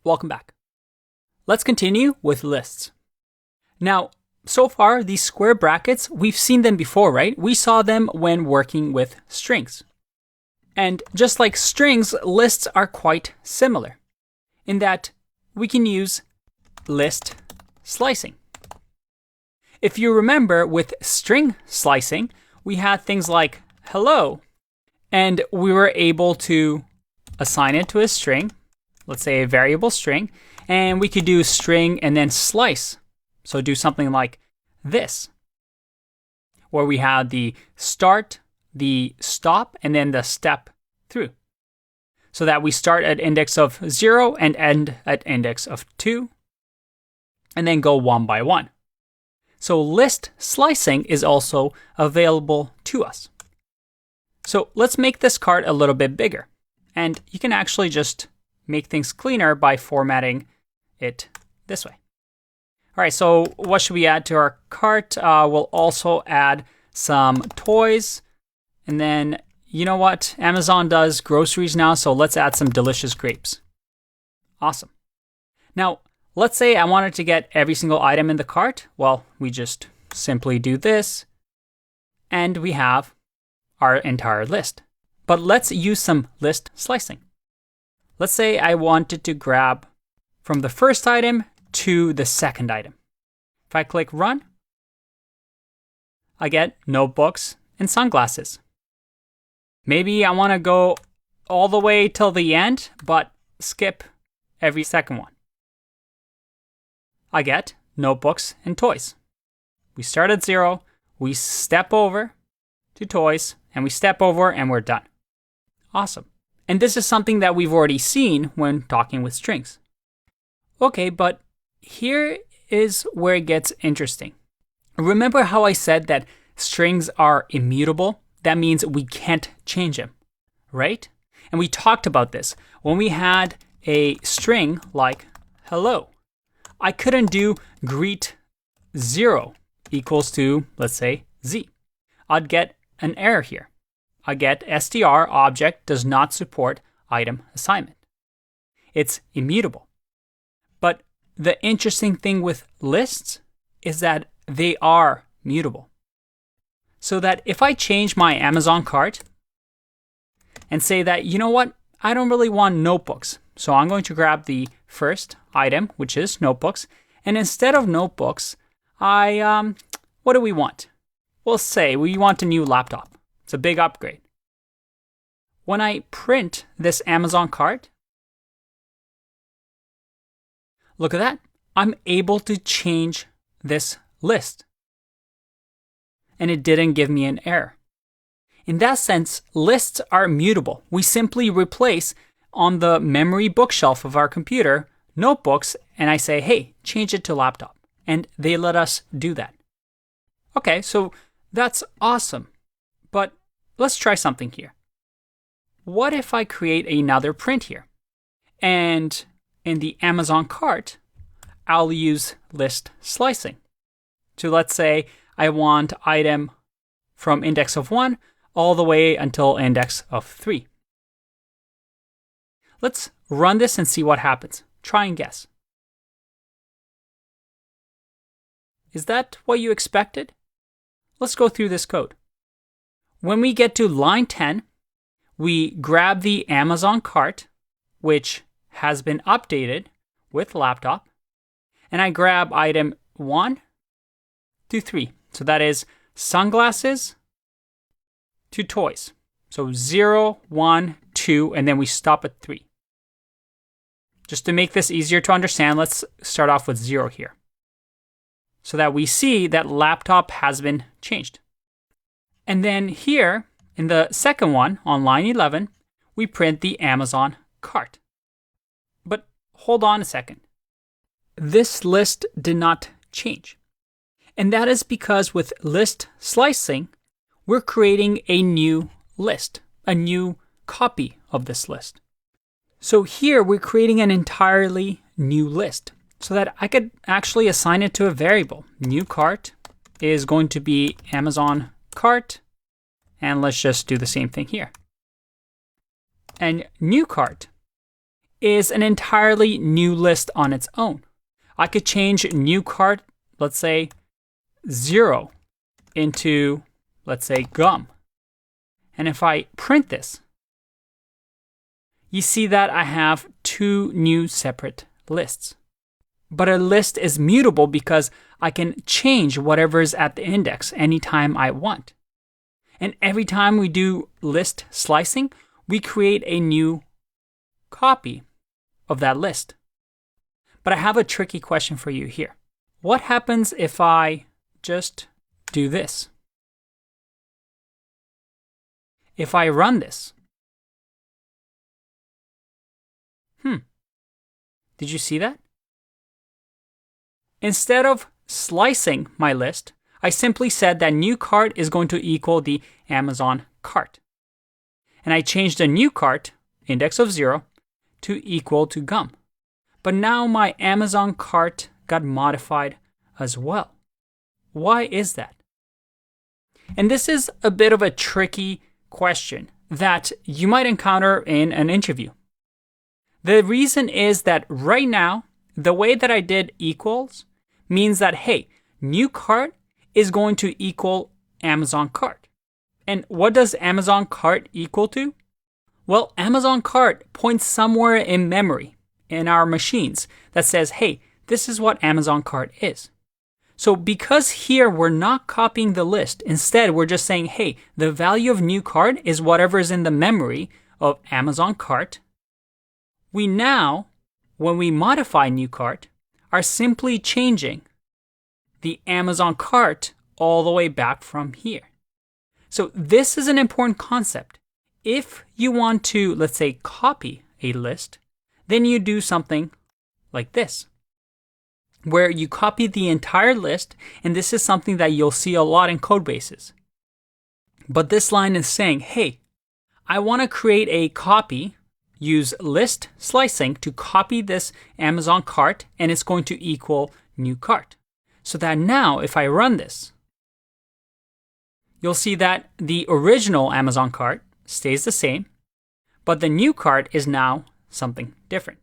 Welcome back. Let's continue with lists. Now, so far, these square brackets, we've seen them before, right? We saw them when working with strings. And just like strings, lists are quite similar in that we can use list slicing. If you remember, with string slicing, we had things like hello, and we were able to assign it to a string, let's say a variable string, and we could do string and then slice. So do something like this, where we have the start, the stop, and then the step through. So that we start at index of 0 and end at index of 2, and then go one by one. So list slicing is also available to us. So let's make this card a little bit bigger. And you can actually just make things cleaner by formatting it this way. All right, so what should we add to our cart? We'll also add some toys. And then, you know what? Amazon does groceries now, so let's add some delicious grapes. Awesome. Now, let's say I wanted to get every single item in the cart. Well, we just simply do this, and we have our entire list. But let's use some list slicing. Let's say I wanted to grab from the first item to the second item. If I click run, I get notebooks and sunglasses. Maybe I want to go all the way till the end, but skip every second one. I get notebooks and toys. We start at 0, we step over to toys, and we step over and we're done. Awesome. And this is something that we've already seen when talking with strings. Okay, but here is where it gets interesting. Remember how I said that strings are immutable? That means we can't change them, right? And we talked about this when we had a string like hello. I couldn't do greet 0 equals to, let's say, Z. I'd get an error here. I get str object does not support item assignment. It's immutable. But the interesting thing with lists is that they are mutable. So that if I change my Amazon cart and say that, you know what, I don't really want notebooks. So I'm going to grab the first item, which is notebooks. And instead of notebooks, what do we want? We'll say we want a new laptop. It's a big upgrade. When I print this Amazon cart, look at that. I'm able to change this list. And it didn't give me an error. In that sense, lists are mutable. We simply replace on the memory bookshelf of our computer notebooks, and I say, hey, change it to laptop. And they let us do that. Okay, so that's awesome. But let's try something here. What if I create another print here? And in the Amazon cart, I'll use list slicing. So let's say I want item from index of 1 all the way until index of 3. Let's run this and see what happens. Try and guess. Is that what you expected? Let's go through this code. When we get to line 10, we grab the Amazon cart, which has been updated with laptop, and I grab item 1 to 3. So that is sunglasses to toys. So 0, 1, 2, and then we stop at 3. Just to make this easier to understand, let's start off with 0 here, so that we see that laptop has been changed. And then here, in the second one, on line 11, we print the Amazon cart. But hold on a second. This list did not change. And that is because with list slicing, we're creating a new list, a new copy of this list. So here we're creating an entirely new list so that I could actually assign it to a variable. New cart is going to be Amazon cart. And let's just do the same thing here. And new cart is an entirely new list on its own. I could change new cart, let's say 0 into, let's say, gum. And if I print this, you see that I have two new separate lists. But a list is mutable because I can change whatever is at the index anytime I want. And every time we do list slicing, we create a new copy of that list. But I have a tricky question for you here. What happens if I just do this? If I run this? Did you see that? Instead of slicing my list, I simply said that new cart is going to equal the Amazon cart. And I changed the new cart, index of 0, to equal to gum. But now my Amazon cart got modified as well. Why is that? And this is a bit of a tricky question that you might encounter in an interview. The reason is that right now, the way that I did equals means that, hey, new cart is going to equal Amazon cart. And what does Amazon cart equal to? Well, Amazon cart points somewhere in memory in our machines that says, hey, this is what Amazon cart is. So because here we're not copying the list, instead we're just saying, hey, the value of new cart is whatever is in the memory of Amazon cart. We now, when we modify new cart, are simply changing the Amazon cart all the way back from here. So this is an important concept. If you want to, let's say, copy a list, then you do something like this, where you copy the entire list, and this is something that you'll see a lot in code bases. But this line is saying, hey, I want to create a copy, use list slicing to copy this Amazon cart, and it's going to equal new cart. So that now, if I run this, you'll see that the original Amazon cart stays the same, but the new cart is now something different.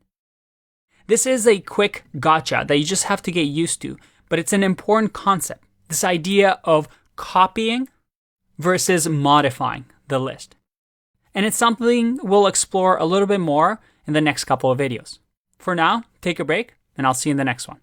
This is a quick gotcha that you just have to get used to, but it's an important concept. This idea of copying versus modifying the list. And it's something we'll explore a little bit more in the next couple of videos. For now, take a break, and I'll see you in the next one.